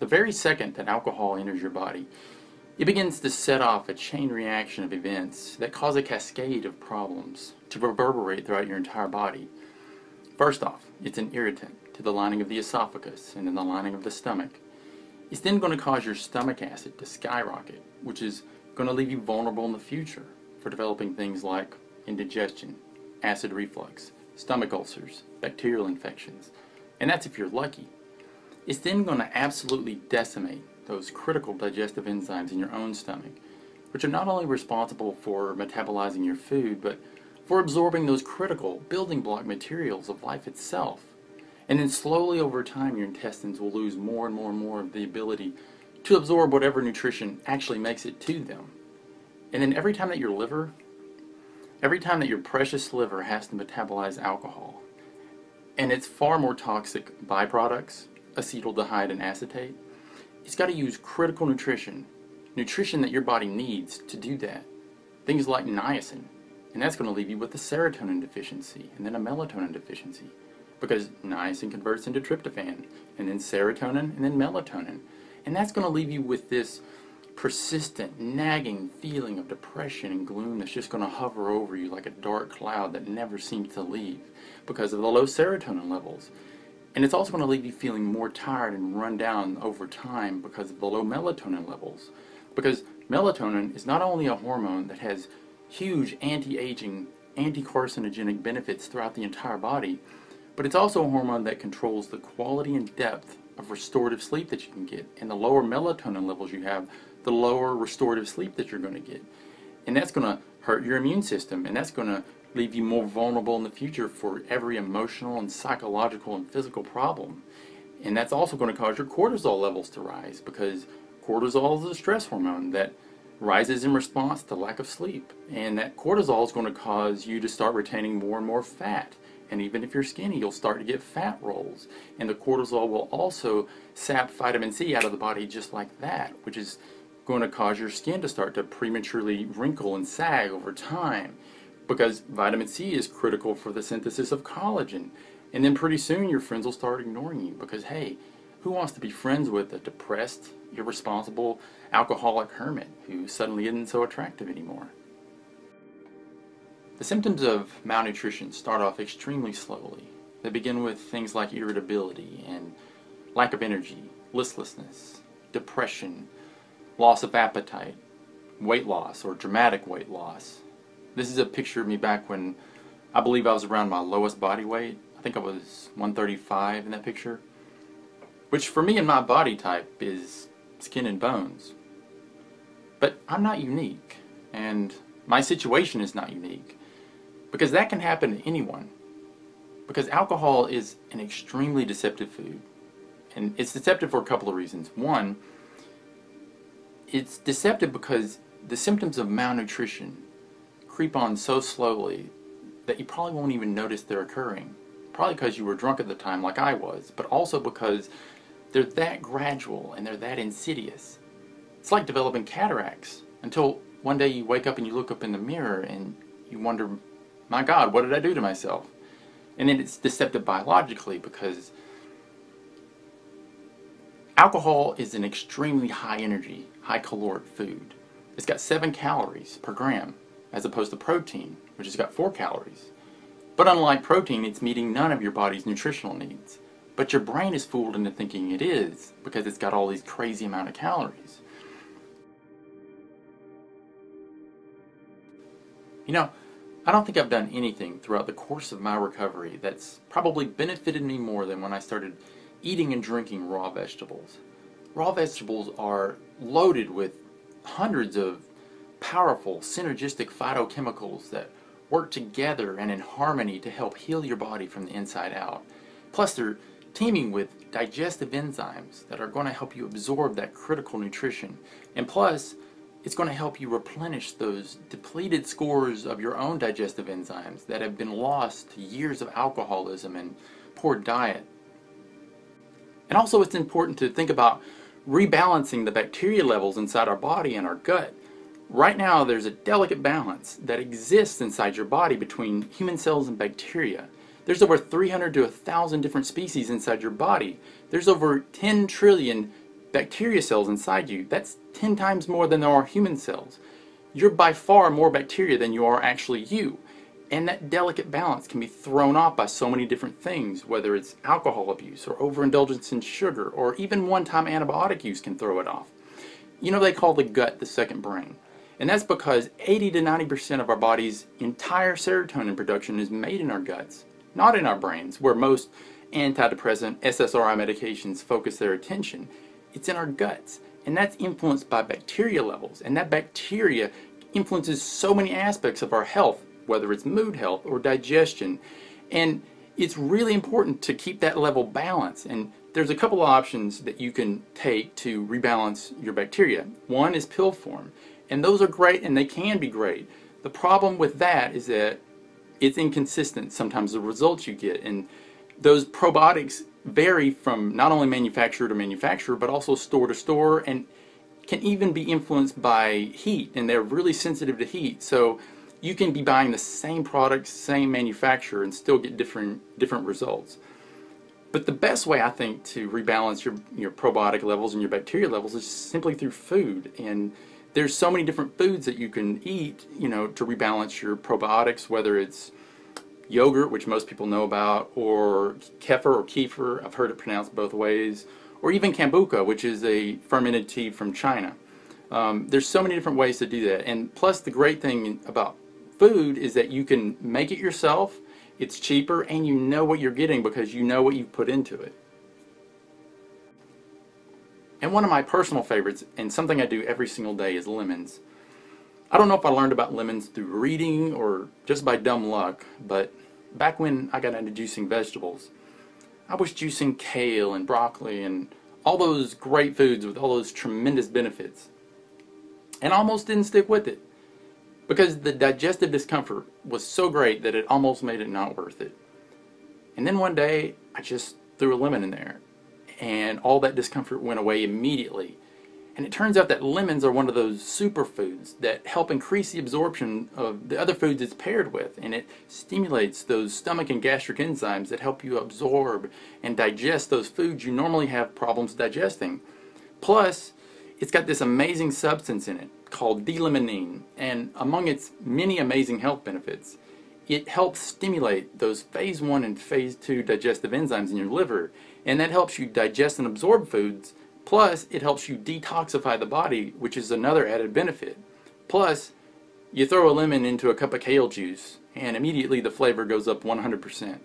very second that alcohol enters your body, it begins to set off a chain reaction of events that cause a cascade of problems to reverberate throughout your entire body. First off, it's an irritant to the lining of the esophagus and then the lining of the stomach. It's then going to cause your stomach acid to skyrocket, which is going to leave you vulnerable in the future for developing things like indigestion, acid reflux, stomach ulcers, bacterial infections, and that's if you're lucky. It's then going to absolutely decimate those critical digestive enzymes in your own stomach, which are not only responsible for metabolizing your food, but for absorbing those critical building block materials of life itself. And then slowly over time your intestines will lose more and more and more of the ability to absorb whatever nutrition actually makes it to them. And then every time that your precious liver has to metabolize alcohol, and its far more toxic byproducts, acetaldehyde and acetate, it's got to use critical nutrition that your body needs to do that. Things like niacin, and that's going to leave you with a serotonin deficiency and then a melatonin deficiency, because niacin converts into tryptophan, and then serotonin, and then melatonin, and that's going to leave you with this persistent, nagging feeling of depression and gloom that's just going to hover over you like a dark cloud that never seems to leave because of the low serotonin levels. And it's also going to leave you feeling more tired and run down over time because of the low melatonin levels. Because melatonin is not only a hormone that has huge anti-aging, anti-carcinogenic benefits throughout the entire body, but it's also a hormone that controls the quality and depth of restorative sleep that you can get. And the lower melatonin levels you have, the lower restorative sleep that you're going to get. And that's going to hurt your immune system, and that's going to leave you more vulnerable in the future for every emotional and psychological and physical problem. And that's also going to cause your cortisol levels to rise, because cortisol is a stress hormone that rises in response to lack of sleep. And that cortisol is going to cause you to start retaining more and more fat. And even if you're skinny, you'll start to get fat rolls. And the cortisol will also sap vitamin C out of the body just like that, which is going to cause your skin to start to prematurely wrinkle and sag over time, because vitamin C is critical for the synthesis of collagen. And then pretty soon your friends will start ignoring you, because hey, who wants to be friends with a depressed, irresponsible, alcoholic hermit who suddenly isn't so attractive anymore? The symptoms of malnutrition start off extremely slowly. They begin with things like irritability and lack of energy, listlessness, depression, loss of appetite, weight loss or dramatic weight loss. This is a picture of me back when I believe I was around my lowest body weight. I think I was 135 in that picture, which for me and my body type is skin and bones. But I'm not unique, and my situation is not unique, because that can happen to anyone. Because alcohol is an extremely deceptive food, and it's deceptive for a couple of reasons. One, it's deceptive because the symptoms of malnutrition creep on so slowly that you probably won't even notice they're occurring. Probably because you were drunk at the time like I was, but also because they're that gradual and they're that insidious. It's like developing cataracts until one day you wake up and you look up in the mirror and you wonder, my God, what did I do to myself? And then it's deceptive biologically, because alcohol is an extremely high energy, high caloric food. It's got 7 calories per gram, as opposed to protein, which has got 4 calories. But unlike protein, it's meeting none of your body's nutritional needs. But your brain is fooled into thinking it is, because it's got all these crazy amount of calories. You know, I don't think I've done anything throughout the course of my recovery that's probably benefited me more than when I started eating and drinking raw vegetables. Raw vegetables are loaded with hundreds of powerful synergistic phytochemicals that work together and in harmony to help heal your body from the inside out. Plus they're teeming with digestive enzymes that are going to help you absorb that critical nutrition. And plus, it's going to help you replenish those depleted scores of your own digestive enzymes that have been lost to years of alcoholism and poor diet. And also it's important to think about rebalancing the bacteria levels inside our body and our gut. Right now there's a delicate balance that exists inside your body between human cells and bacteria. There's over 300 to 1,000 different species inside your body. There's over 10 trillion bacteria cells inside you. That's 10 times more than there are human cells. You're by far more bacteria than you are actually you. And that delicate balance can be thrown off by so many different things, whether it's alcohol abuse or overindulgence in sugar, or even one-time antibiotic use can throw it off. You know, they call the gut the second brain. And that's because 80 to 90% of our body's entire serotonin production is made in our guts, not in our brains, where most antidepressant SSRI medications focus their attention. It's in our guts. And that's influenced by bacteria levels. And that bacteria influences so many aspects of our health, whether it's mood health or digestion. And it's really important to keep that level balanced. And there's a couple of options that you can take to rebalance your bacteria. One is pill form. And those are great, and they can be great. The problem with that is that it's inconsistent sometimes, the results you get. And those probiotics vary from not only manufacturer to manufacturer, but also store to store, and can even be influenced by heat. And they're really sensitive to heat. So you can be buying the same product, same manufacturer, and still get different results. But the best way, I think, to rebalance your probiotic levels and your bacteria levels is simply through food. And there's so many different foods that you can eat, you know, to rebalance your probiotics, whether it's yogurt, which most people know about, or kefir, I've heard it pronounced both ways, or even kombucha, which is a fermented tea from China. There's so many different ways to do that. And plus, the great thing about food is that you can make it yourself, it's cheaper, and you know what you're getting because you know what you've put into it. And one of my personal favorites, and something I do every single day, is lemons. I don't know if I learned about lemons through reading or just by dumb luck, but back when I got into juicing vegetables, I was juicing kale and broccoli and all those great foods with all those tremendous benefits. And I almost didn't stick with it because the digestive discomfort was so great that it almost made it not worth it. And then one day, I just threw a lemon in there, and all that discomfort went away immediately. And it turns out that lemons are one of those superfoods that help increase the absorption of the other foods it's paired with, and it stimulates those stomach and gastric enzymes that help you absorb and digest those foods you normally have problems digesting. Plus, it's got this amazing substance in it called D-limonene, and among its many amazing health benefits, it helps stimulate those phase 1 and phase 2 digestive enzymes in your liver, and that helps you digest and absorb foods. Plus, it helps you detoxify the body, which is another added benefit. Plus, you throw a lemon into a cup of kale juice, and immediately the flavor goes up 100%.